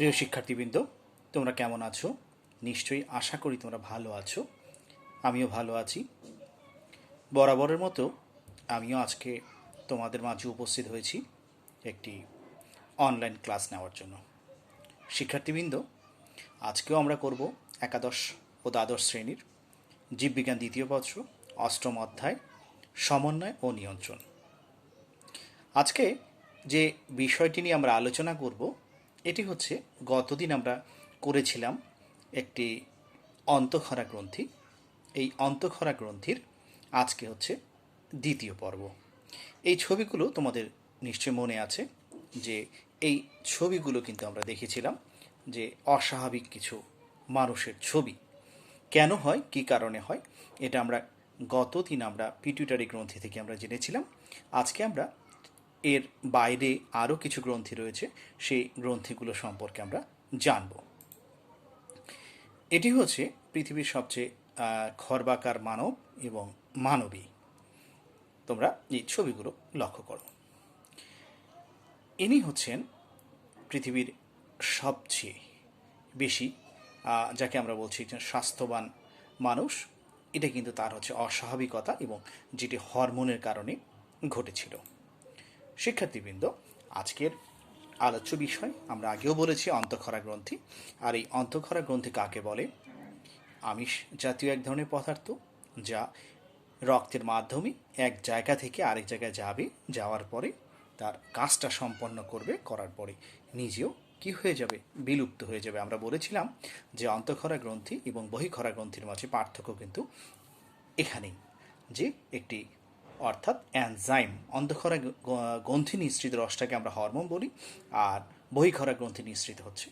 প্রিয় শিক্ষার্থীবৃন্দ, তোমরা কেমন আছো? নিশ্চয়ই আশা করি তোমরা ভালো আছো। আমিও ভালো আছি। বরাবরের মতো আমিও আজকে তোমাদের মাঝে উপস্থিত হয়েছি একটি অনলাইন ক্লাস নেওয়ার জন্য। শিক্ষার্থীবৃন্দ, আজকেও আমরা করব একাদশ ও দ্বাদশ শ্রেণীর জীববিজ্ঞান দ্বিতীয় পত্র অষ্টম অধ্যায় সমন্বয় ও নিয়ন্ত্রণ। আজকে যে বিষয়টি নিয়ে আমরা আলোচনা করব এটি হচ্ছে গতদিন আমরা করেছিলাম একটি অন্তঃক্ষরা গ্রন্থি। এই অন্তঃক্ষরা গ্রন্থির আজকে হচ্ছে দ্বিতীয় পর্ব। এই ছবিগুলো তোমাদের নিশ্চয় মনে আছে যে এই ছবিগুলো কিন্তু আমরা দেখেছিলাম যে অস্বাভাবিক কিছু মানুষের ছবি কেন হয়, কী কারণে হয়, এটা আমরা গতদিন আমরা পিটুইটারি গ্রন্থি থেকে আমরা জেনেছিলাম। আজকে আমরা এর বাইরে আরও কিছু গ্রন্থি রয়েছে, সেই গ্রন্থিগুলো সম্পর্কে আমরা জানব। এটি হচ্ছে পৃথিবীর সবচেয়ে খর্বাকার মানব এবং মানবী। তোমরা এই ছবিগুলো লক্ষ্য করো। ইনি হচ্ছেন পৃথিবীর সবচেয়ে বেশি যাকে আমরা বলছি যে স্বাস্থ্যবান মানুষ। এটা কিন্তু তার হচ্ছে অস্বাভাবিকতা এবং যেটি হরমোনের কারণে ঘটেছিল। শিক্ষার্থীবৃন্দ, আজকের আলোচ্য বিষয় আমরা আগেও বলেছি অন্তঃক্ষরা গ্রন্থি। আর এই অন্তঃক্ষরা গ্রন্থি কাকে বলে? আমিষ জাতীয় এক ধরনের পদার্থ যা রক্তের মাধ্যমে এক জায়গা থেকে আরেক জায়গায় যাবে, যাওয়ার পরে তার কাজটা সম্পন্ন করবে, করার পরে নিজেও কি হয়ে যাবে? বিলুপ্ত হয়ে যাবে। আমরা বলেছিলাম যে অন্তঃক্ষরা গ্রন্থি এবং বহিঃক্ষরা গ্রন্থির মাঝে পার্থক্য কিন্তু এখানেই, যে একটি অর্থাৎ এনজাইম, অন্তঃক্ষরা গ্রন্থি নিঃসৃত রসটাকে আমরা হরমোন বলি, আর বহিঃক্ষরা গ্রন্থি নিঃসৃত হচ্ছে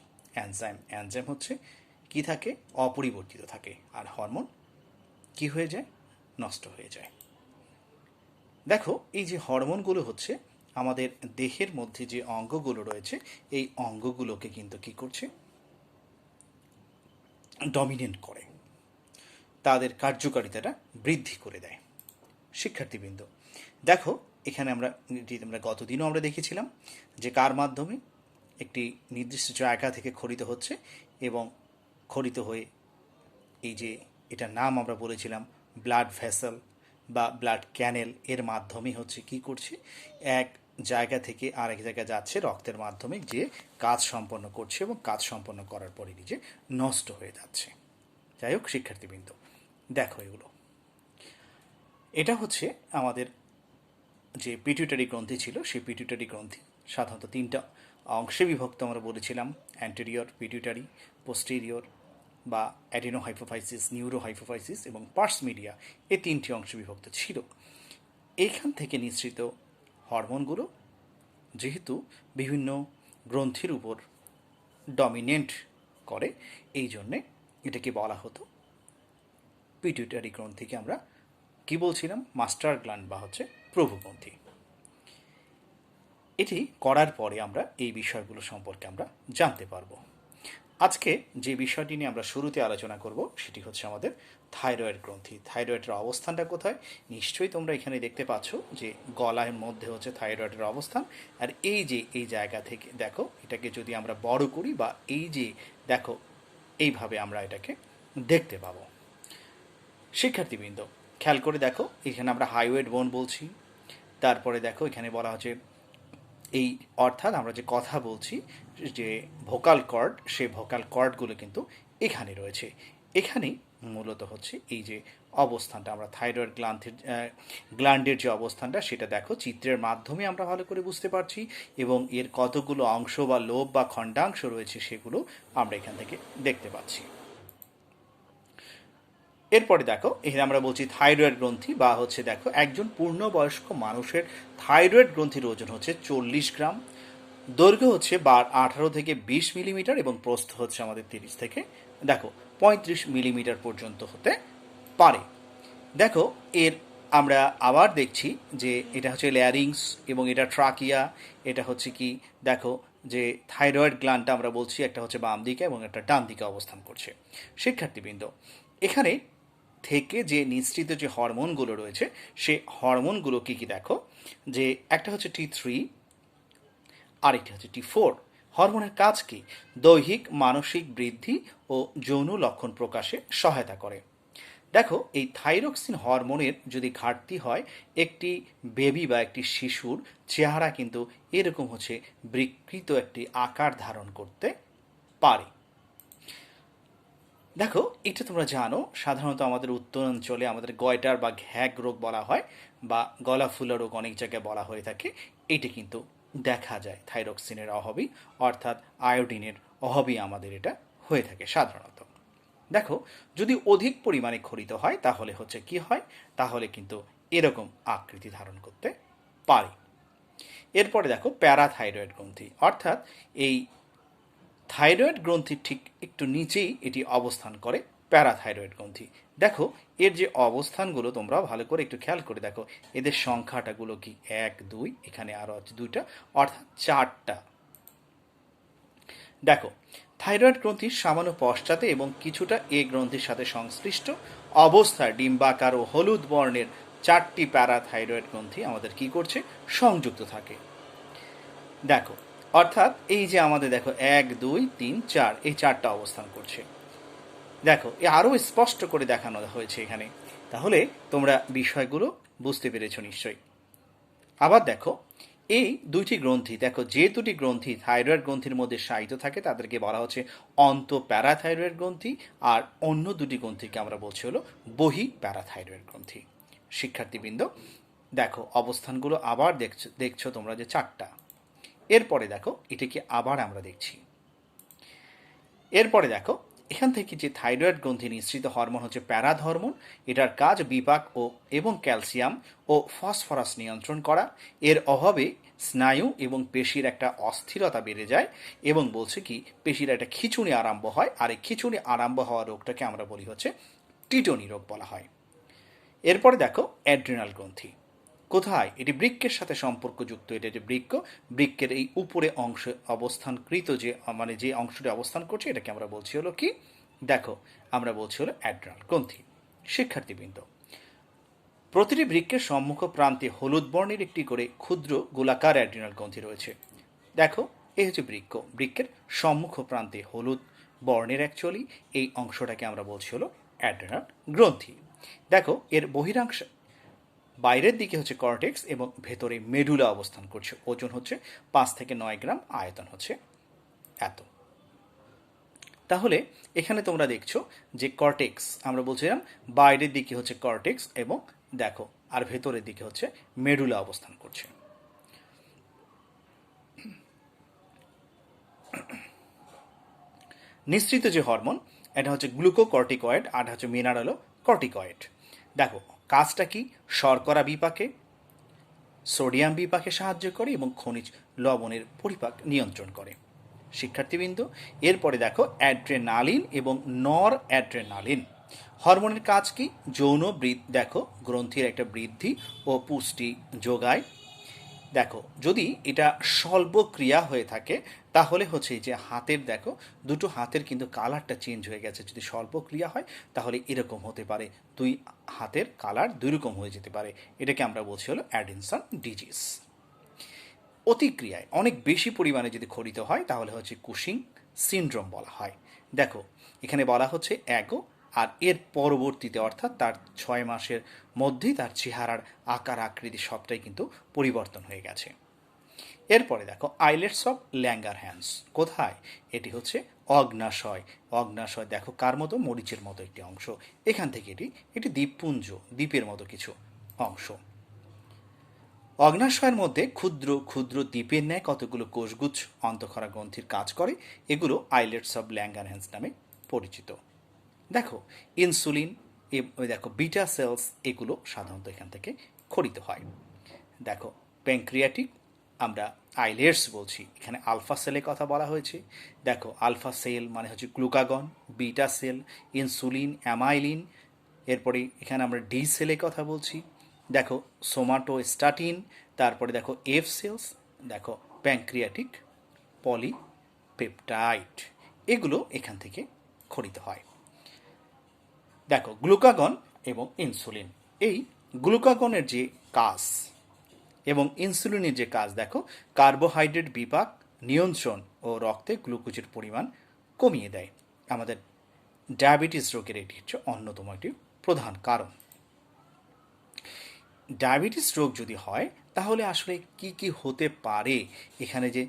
এনজাইম। এনজাইম হচ্ছে কি থাকে? অপরিবর্তিত থাকে। আর হরমোন কি হয়ে যায়? নষ্ট হয়ে যায়। দেখো, এই যে হরমোনগুলো হচ্ছে আমাদের দেহের মধ্যে যে অঙ্গগুলো রয়েছে, এই অঙ্গগুলোকে কিন্তু কি করছে? ডমিনেন্ট করে, তাদের কার্যকারিতাটা বৃদ্ধি করে দেয়। শিক্ষার্থীবৃন্দ, দেখো এখানে আমরা গতদিনও আমরা দেখেছিলাম যে কার মাধ্যমে একটি নির্দিষ্ট জায়গা থেকে খরিত হচ্ছে এবং খরিত হয়ে এই যে এটার নাম আমরা বলেছিলাম ব্লাড ভেসেল বা ব্লাড ক্যানেল, এর মাধ্যমে হচ্ছে কি করছে? এক জায়গা থেকে আরেক জায়গায় যাচ্ছে রক্তের মাধ্যমে, যে কাজ সম্পন্ন করছে এবং কাজ সম্পন্ন করার পরে নিজে নষ্ট হয়ে যাচ্ছে। যাই হোক শিক্ষার্থীবৃন্দ, দেখো এগুলো, এটা হচ্ছে আমাদের যে পিটুইটারি গ্রন্থি ছিল, সেই পিটুইটারি গ্রন্থি সাধারণত তিনটা অংশে বিভক্ত আমরা বলেছিলাম: অ্যান্টেরিয়র পিটুইটারি, পোস্টেরিয়র বা অ্যাডিনো হাইপোফাইসিস, নিউরো হাইপোফাইসিস এবং পার্স মিডিয়া, এই তিনটি অংশে বিভক্ত ছিল। এইখান থেকে নিঃসৃত হরমোনগুলো যেহেতু বিভিন্ন গ্রন্থির উপর ডমিনেন্ট করে, এই জন্যে এটাকে বলা হতো পিটুইটারি গ্রন্থিকে আমরা কি বলছিলাম? মাস্টার গ্ল্যান্ড বা হচ্ছে প্রভুগ্রন্থি। এটি করার পরে আমরা এই বিষয়গুলো সম্পর্কে আমরা জানতে পারবো। আজকে যে বিষয়টি নিয়ে আমরা শুরুতে আলোচনা করব সেটি হচ্ছে আমাদের থাইরয়েড গ্রন্থি। থাইরয়েডের অবস্থানটা কোথায়? নিশ্চয়ই তোমরা এখানে দেখতে পাচ্ছ যে গলার মধ্যে হচ্ছে থাইরয়েডের অবস্থান। আর এই যে এই জায়গা থেকে দেখো, এটাকে যদি আমরা বড় করি বা এই যে দেখো, এইভাবে আমরা এটাকে দেখতে পাবো। শিক্ষার্থীবৃন্দ, খেয়াল করে দেখো, এখানে আমরা হাইওয়েড বোন বলছি। তারপরে দেখো এখানে বলা হচ্ছে এই, অর্থাৎ আমরা যে কথা বলছি যে ভোকাল কর্ড, সেই ভোকাল কর্ডগুলো কিন্তু এখানে রয়েছে। এখানেই মূলত হচ্ছে এই যে অবস্থানটা, আমরা থাইরয়েড গ্ল্যান্ডের যে অবস্থানটা সেটা দেখো চিত্রের মাধ্যমে আমরা ভালো করে বুঝতে পারছি, এবং এর কতগুলো অংশ বা লোব বা খণ্ডাংশ রয়েছে সেগুলো আমরা এখান থেকে দেখতে পাচ্ছি। এরপরে দেখো এখানে আমরা বলছি থাইরয়েড গ্রন্থি বা হচ্ছে দেখো একজন পূর্ণবয়স্ক মানুষের থাইরয়েড গ্রন্থির ওজন হচ্ছে 40 গ্রাম, দৈর্ঘ্য হচ্ছে 18 থেকে 20 মিলিমিটার এবং প্রস্থ হচ্ছে আমাদের 30 থেকে দেখো 35 মিলিমিটার পর্যন্ত হতে পারে। দেখো এর আমরা আবার দেখছি যে এটা হচ্ছে ল্যারিংস এবং এটা ট্রাকিয়া। এটা হচ্ছে কি? দেখো যে থাইরয়েড গ্ল্যান্ডটা আমরা বলছি একটা হচ্ছে বাম দিকে এবং একটা ডান দিকে অবস্থান করছে। শিক্ষার্থীবৃন্দ, এখানে থেকে যে নিঃসৃত যে হরমোনগুলো রয়েছে, সে হরমোনগুলো কী কী দেখো, যে একটা হচ্ছে T3, আরেকটি হচ্ছে T4। হরমোনের কাজ কি? দৈহিক মানসিক বৃদ্ধি ও যৌন লক্ষণ প্রকাশে সহায়তা করে। দেখো, এই থাইরক্সিন হরমোনের যদি ঘাটতি হয়, একটি বেবি বা একটি শিশুর চেহারা কিন্তু এরকম হচ্ছে বিকৃত একটি আকার ধারণ করতে পারে। দেখো, এটা তোমরা জানো, সাধারণত আমাদের উত্তরাঞ্চলে আমাদের গয়টার বা ঘ্যাগ রোগ বলা হয়, বা গলা ফুলা রোগ অনেক জায়গায় বলা হয়ে থাকে। এটা কিন্তু দেখা যায় থাইরক্সিনের অভাবই, অর্থাৎ আয়োডিনের অভাবই আমাদের এটা হয়ে থাকে সাধারণত। দেখো, যদি অধিক পরিমাণে ক্ষরিত হয় তাহলে হচ্ছে কি হয়, তাহলে কিন্তু এরকম আকৃতি ধারণ করতে পারে। এরপরে দেখো প্যারাথাইরয়েড গ্রন্থি, অর্থাৎ এই থাইরয়েড গ্রন্থির ঠিক একটু নিচেই এটি অবস্থান করে প্যারাথাইরয়েড গ্রন্থি। দেখো, এর যে অবস্থানগুলো তোমরা ভালো করে একটু খেয়াল করে দেখো, এদের সংখ্যাটাগুলো কি 1 2, এখানে আরও আছে 2টা, অর্থাৎ 4টা। দেখো, থাইরয়েড গ্রন্থির সামান্য পশ্চাতে এবং কিছুটা এ গ্রন্থির সাথে সংশ্লিষ্ট অবস্থায় ডিম্বাকার ও হলুদ বর্ণের 4টি প্যারাথাইরয়েড গ্রন্থি আমাদের কি করছে, সংযুক্ত থাকে। দেখো, অর্থাৎ এই যে আমাদের দেখো 1 2 3 4, এই 4টা অবস্থান করছে। দেখো, এ আরও স্পষ্ট করে দেখানো হয়েছে এখানে, তাহলে তোমরা বিষয়গুলো বুঝতে পেরেছো নিশ্চয়ই। আবার দেখো, এই দুইটি গ্রন্থি, দেখো যে দুটি গ্রন্থি থাইরয়েড গ্রন্থির মধ্যে শায়িত থাকে তাদেরকে বলা হচ্ছে অন্ত প্যারাথাইরয়েড গ্রন্থি, আর অন্য দুটি গ্রন্থিকে আমরা বলছি হলো বহি প্যারাথাইরয়েড গ্রন্থি। শিক্ষার্থীবৃন্দ, দেখো অবস্থানগুলো আবার দেখছো তোমরা যে 4টা। এরপরে দেখো, এটাকে আবার আমরা দেখছি। এরপরে দেখো, এখান থেকে যে থাইরয়েড গ্রন্থি নিঃসৃত হরমোন হচ্ছে প্যারাথ হরমোন। এটার কাজ বিপাক এবং ক্যালসিয়াম ও ফসফরাস নিয়ন্ত্রণ করা। এর অভাবে স্নায়ু এবং পেশির একটা অস্থিরতা বেড়ে যায়, এবং বলছে কি পেশির একটা খিঁচুনি আরম্ভ হয়, আর এই খিঁচুনি আরম্ভ হওয়া রোগটাকে আমরা বলি হচ্ছে টিটনি রোগ বলা হয়। এরপরে দেখো অ্যাড্রিনাল গ্রন্থি কোথায়, এটি বৃক্কের সাথে সম্পর্কযুক্ত। এটা যে বৃক্কের এই উপরে অংশে অবস্থানকৃত যে মানে যে অংশটি অবস্থান করছে এটাকে আমরা বলছি হলো কি, দেখো আমরা বলছি হলো অ্যাড্রিনাল গ্রন্থি। শিক্ষার্থীবৃন্দ, প্রতিটি বৃক্কের সম্মুখ প্রান্তে হলুদ বর্ণের একটি করে ক্ষুদ্র গোলাকার অ্যাড্রিনাল গ্রন্থি রয়েছে। দেখো, এই হচ্ছে বৃক্কের সম্মুখ প্রান্তে হলুদ বর্ণের অ্যাকচুয়ালি এই অংশটাকে আমরা বলছি হলো অ্যাড্রিনাল গ্রন্থি। দেখো, এর বহিরাংশ বাইরের দিকে হচ্ছে কর্টেক্স এবং ভেতরে মেডুলা অবস্থান করছে। ওজন হচ্ছে 5 থেকে 9 গ্রাম, আয়তন হচ্ছে এত। তাহলে এখানে তোমরা দেখছো যে কর্টেক্স আমরা বলছিলাম বাইরের দিকে হচ্ছে কর্টেক্স, এবং দেখো আর ভেতরের দিকে হচ্ছে মেডুলা অবস্থান করছে। নিঃসৃত যে হরমোন, এটা হচ্ছে গ্লুকোকর্টিকয়েড, আর হচ্ছে মিনারেলো কর্টিকয়েড। দেখো, কাজটা কি, শর্করা বিপাকে সোডিয়াম বিপাকে সাহায্য করে এবং খনিজ লবণের পরিপাক নিয়ন্ত্রণ করে। শিক্ষার্থীবৃন্দ, এরপরে দেখো অ্যাড্রেনালিন এবং নর অ্যাড্রেনালিন হরমোনের কাজ কি, যৌন দেখো গ্রন্থির একটা বৃদ্ধি ও পুষ্টি যোগায়। দেখো, যদি এটা স্বল্প ক্রিয়া হয়ে থাকে তাহলে হচ্ছে যে হাতের, দেখো দুটো হাতের কিন্তু কালারটা চেঞ্জ হয়ে গেছে। যদি স্বল্প ক্রিয়া হয় তাহলে এরকম হতে পারে, দুই হাতের কালার দুই রকম হয়ে যেতে পারে। এটাকে আমরা বলছি হলো অ্যাডিনসন ডিজিজ। অতিক্রিয়ায় অনেক বেশি পরিমাণে যদি ক্ষরিত হয় তাহলে হচ্ছে কুশিং সিনড্রোম বলা হয়। দেখো, এখানে বলা হচ্ছে অ্যাগো, আর এর পরবর্তীতে অর্থাৎ তার 6 মাসের মধ্যেই তার চেহারার আকার আকৃতি সবটাই কিন্তু পরিবর্তন হয়ে গেছে। এরপরে দেখো আইলেটস অফ ল্যাঙ্গারহ্যান্স কোথায়, এটি হচ্ছে অগ্নাশয়। অগ্নাশয় দেখো কার মতো, মরিচের মতো একটি অংশ। এখান থেকে এটি দ্বীপপুঞ্জ, দ্বীপের মতো কিছু অংশ। অগ্নাশয়ের মধ্যে ক্ষুদ্র ক্ষুদ্র দ্বীপের ন্যায় কতগুলো কোষগুচ্ছ অন্তঃক্ষরা গ্রন্থির কাজ করে, এগুলো আইলেটস অব ল্যাঙ্গারহ্যান্স নামে পরিচিত। দেখো, ইনসুলিন, দেখো বিটা সেলস, এগুলো সাধারণত এখান থেকে ক্ষরিত হয়। দেখো, প্যানক্রিয়াটিক আমরা আইলেটস বলছি, এখানে আলফা সেলের কথা বলা হয়েছে। দেখো, আলফা সেল মানে হচ্ছে গ্লুকাগন, বিটা সেল ইনসুলিন, অ্যামাইলিন। এরপরে এখানে আমরা ডি সেলের কথা বলছি। দেখো, সোমাটোস্টাটিন, তারপরে দেখো এফ সেলস, দেখো প্যানক্রিয়াটিক পলিপেপটাইড, এগুলো এখান থেকে ক্ষরিত হয়। দেখো, গ্লুকাগন এবং ইনসুলিন, এই গ্লুকাগনের যে কাজ এবং ইনসুলিনের যে কাজ, দেখো কার্বোহাইড্রেট বিপাক নিয়ন্ত্রণ ও রক্তে গ্লুকোজের পরিমাণ কমিয়ে দেয়। আমাদের ডায়াবেটিস রোগের এটি হচ্ছে অন্যতম একটি প্রধান কারণ। ডায়াবেটিস রোগ যদি হয় তাহলে আসলে কি কি হতে পারে, এখানে যে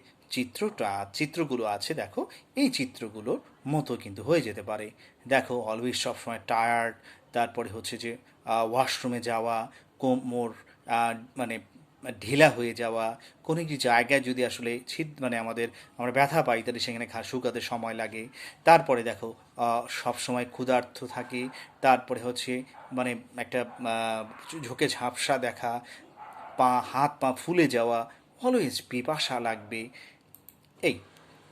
চিত্রগুলো আছে দেখো, এই চিত্রগুলোর মতো কিন্তু হয়ে যেতে পারে। দেখো অলওয়েজ সবসময় টায়ার্ড, তারপরে হচ্ছে যে ওয়াশরুমে যাওয়া, কোমর মানে ঢিলা হয়ে যাওয়া, কোনো একটি জায়গায় যদি আসলে আমরা ব্যথা পাই তাহলে সেখানে শুকাতে সময় লাগে। তারপরে দেখো সবসময় ক্ষুধার্ত থাকে, তারপরে হচ্ছে মানে একটা ঝোঁকে ঝাপসা দেখা, হাত পা ফুলে যাওয়া, অলওয়েজ পিপাসা লাগবে। এই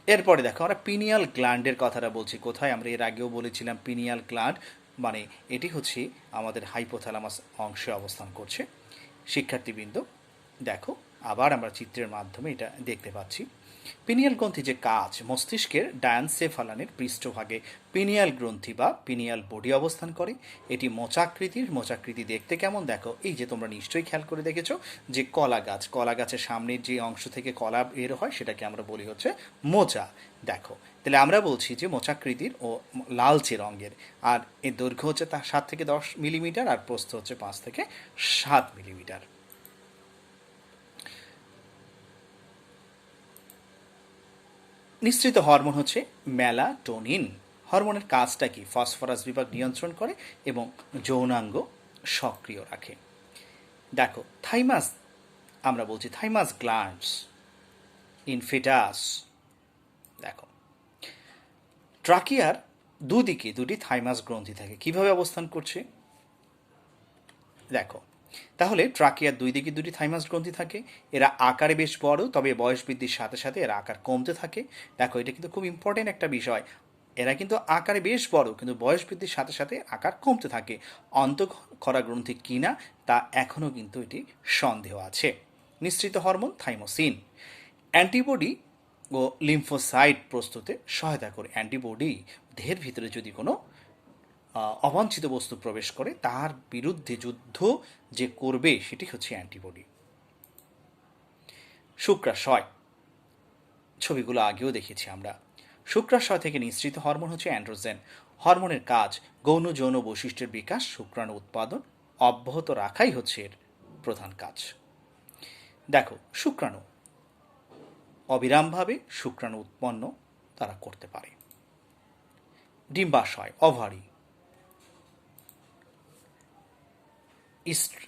এরপরে দেখো আমরা পিনিয়াল গ্ল্যান্ডের কথাটা বলছি। কোথায়? আমরা এর আগেও বলেছিলাম পিনিয়াল গ্ল্যান্ড মানে এটি হচ্ছে আমাদের হাইপোথ্যালামাস অংশে অবস্থান করছে। শিক্ষার্থীবৃন্দ দেখো, আবার আমরা চিত্রের মাধ্যমে এটা দেখতে পাচ্ছি। পিনিয়াল গ্রন্থি যে কাজ, মস্তিষ্কের ডায়ানসেফালানের পৃষ্ঠভাগে পিনিয়াল গ্রন্থি বা পিনিয়াল বডি অবস্থান করে। এটি মোচাকৃতির। মোচাকৃতি দেখতে কেমন? দেখো, এই যে তোমরা নিশ্চয়ই খেয়াল করে দেখেছো যে কলা গাছের সামনের যে অংশ থেকে কলা বের হয় সেটাকে আমরা বলি হচ্ছে মোচা। দেখো, তাহলে আমরা বলছি যে মোচাকৃতির ও লালচে রঙের, আর এর দৈর্ঘ্য হচ্ছে তা 7 থেকে 10 মিলিমিটার, আর প্রস্থ হচ্ছে 5 থেকে 7 মিলিমিটার। নিঃসৃত হরমোন হচ্ছে মেলাটোনিন। হরমোনের কাজটা কি? ফসফরাস বিভাগ নিয়ন্ত্রণ করে এবং যৌনাঙ্গ সক্রিয় রাখে। দেখো থাইমাস, আমরা বলছি থাইমাস গ্ল্যান্ডস ইন ফিটাস। দেখো ট্রাকিয়ার দুদিকে দুটি থাইমাস গ্রন্থি থাকে। কিভাবে অবস্থান করছে দেখো, তাহলে ট্রাকিয়ার দুই দিকে দুটি থাইমাস গ্রন্থি থাকে। এরা আকারে বেশ বড়, তবে বয়স বৃদ্ধির সাথে সাথে এরা আকার কমতে থাকে। দেখো, এটা কিন্তু খুব ইম্পর্টেন্ট একটা বিষয়। এরা কিন্তু আকারে বেশ বড়, কিন্তু বয়স বৃদ্ধির সাথে সাথে আকার কমতে থাকে। অন্তঃক্ষরা গ্রন্থি কিনা তা এখনও কিন্তু এটি সন্দেহ আছে। নিঃসৃত হরমোন থাইমোসিন অ্যান্টিবডি ও লিম্ফোসাইট প্রস্তুতে সহায়তা করে। অ্যান্টিবডি দেহের ভিতরে যদি কোনো অবাঞ্ছিত বস্তু প্রবেশ করে তার বিরুদ্ধে যুদ্ধ যে করবে সেটি হচ্ছে অ্যান্টিবডি। শুক্রাশয়, ছবিগুলো আগেও দেখেছি আমরা। শুক্রাশয় থেকে নিঃসৃত হরমোন হচ্ছে অ্যান্ড্রোজেন। হরমোনের কাজ গৌণ যৌন বৈশিষ্ট্যের বিকাশ, শুক্রাণু উৎপাদন অব্যাহত রাখাই হচ্ছে এর প্রধান কাজ। দেখো, শুক্রাণু অবিরামভাবে শুক্রাণু উৎপন্ন তারা করতে পারে। ডিম্বাশয়, ওভারি,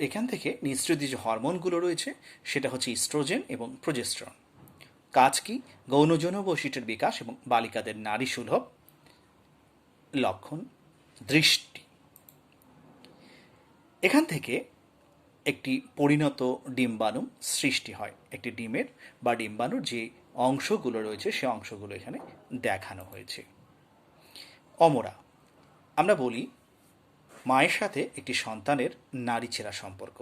এখান থেকে নিঃসৃত যে হরমোনগুলো রয়েছে সেটা হচ্ছে ইস্ট্রোজেন এবং প্রোজেস্টেরন। কাজ কি? গৌণ যৌন বৈশিষ্ট্যের বিকাশ এবং বালিকাদের নারী সুলভ লক্ষণ দৃষ্টি। এখান থেকে একটি পরিণত ডিম্বাণু সৃষ্টি হয়। একটি ডিমের বা ডিম্বাণুর যে অংশগুলো রয়েছে সে অংশগুলো এখানে দেখানো হয়েছে। অমরা, আমরা বলি মায়ের সাথে একটি সন্তানের নারী ছেঁড়া সম্পর্ক।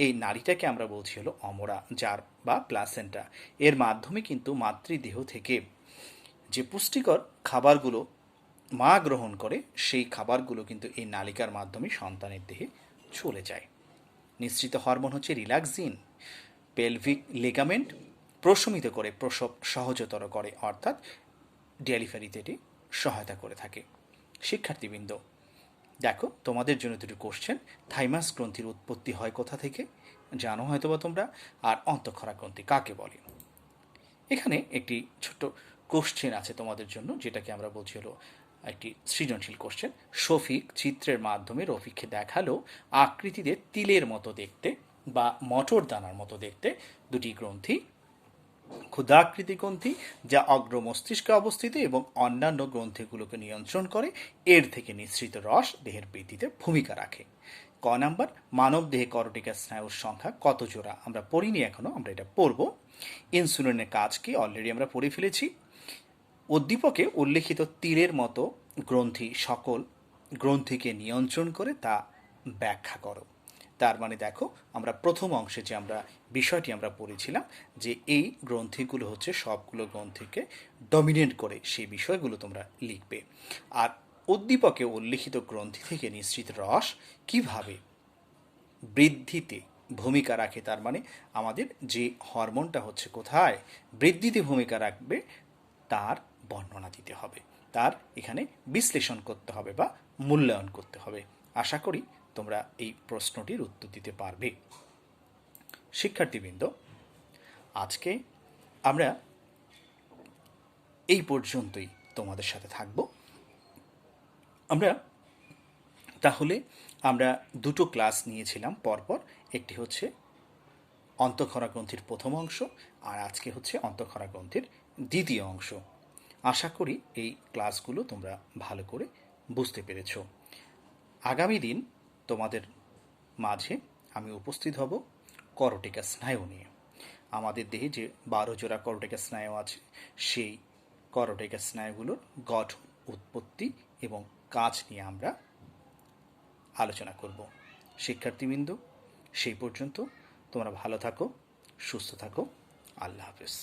এই নারীটাকে আমরা বলছি হলো অমরা, যার বা প্লাসেন্টা। এর মাধ্যমে কিন্তু মাতৃদেহ থেকে যে পুষ্টিকর খাবারগুলো মা গ্রহণ করে সেই খাবারগুলো কিন্তু এই নালিকার মাধ্যমে সন্তানের দেহে চলে যায়। নিঃসৃত হরমোন হচ্ছে রিল্যাক্সিন। পেলভিক লিগামেন্ট প্রশমিত করে, প্রসব সহজতর করে, অর্থাৎ ডেলিভারিতে এটি সহায়তা করে থাকে। শিক্ষার্থীবৃন্দ দেখো, তোমাদের জন্য দুটি কোশ্চেন। থাইমাস গ্রন্থির উৎপত্তি হয় কোথা থেকে জানো হয়তো বা তোমরা, আর অন্তঃক্ষরা গ্রন্থি কাকে বলে। এখানে একটি ছোট্ট কোশ্চেন আছে তোমাদের জন্য, যেটাকে আমরা বলছি হলো একটি সৃজনশীল কোশ্চেন। শফিক চিত্রের মাধ্যমে রফিককে দেখালো আকৃতিতে তিলের মতো দেখতে বা মটর দানার মতো দেখতে দুটি গ্রন্থি, ক্ষুদ্রাকৃতি গ্রন্থি যা অগ্র মস্তিষ্কে অবস্থিত এবং অন্যান্য গ্রন্থিগুলোকে নিয়ন্ত্রণ করে। এর থেকে নিঃসৃত রস দেহের বৃদ্ধিতে ভূমিকা রাখে। ক নাম্বার, মানব দেহে করটিকার স্নায়ুর সংখ্যা কত জোড়া? আমরা পড়িনি এখনো, আমরা এটা পড়ব। ইনসুলিনের কাজ কি? অলরেডি আমরা পড়ে ফেলেছি। উদ্দীপকে উল্লেখিত তীরের মতো গ্রন্থি সকল গ্রন্থিকে নিয়ন্ত্রণ করে তা ব্যাখ্যা করো। তার মানে দেখো, আমরা প্রথম অংশে যে আমরা বিষয়টি আমরা পড়েছিলাম যে এই গ্রন্থিগুলো হচ্ছে সবগুলো গ্রন্থিকে ডমিনেট করে, সেই বিষয়গুলো তোমরা লিখবে। আর উদ্দীপকে উল্লিখিত গ্রন্থি থেকে নিঃসৃত রস কিভাবে বৃদ্ধিতে ভূমিকা রাখে, তার মানে আমাদের যে হরমোনটা হচ্ছে কোথায় বৃদ্ধিতে ভূমিকা রাখবে তার বর্ণনা দিতে হবে, তার এখানে বিশ্লেষণ করতে হবে বা মূল্যায়ন করতে হবে। আশা করি তোমরা এই প্রশ্নটির উত্তর দিতে পারবে। শিক্ষার্থীবৃন্দ, আজকে আমরা এই পর্যন্তই তোমাদের সাথে থাকব। আমরা দুটো ক্লাস নিয়েছিলাম পরপর, একটি হচ্ছে অন্তঃক্ষরা গ্রন্থির প্রথম অংশ, আর আজকে হচ্ছে অন্তঃক্ষরা গ্রন্থির দ্বিতীয় অংশ। আশা করি এই ক্লাসগুলো তোমরা ভালো করে বুঝতে পেরেছ। আগামী দিন তোমাদের মাঝে আমি উপস্থিত হব করটিকা স্নায়ু নিয়ে। আমাদের দেহে যে 12 জোড়া করটিকা স্নায়ু আছে, সেই করটিকা স্নায়ুগুলোর গঠন, উৎপত্তি এবং কাজ নিয়ে আমরা আলোচনা করব। শিক্ষার্থীবৃন্দ, সেই পর্যন্ত তোমরা ভালো থাকো, সুস্থ থাকো। আল্লাহ হাফেজ।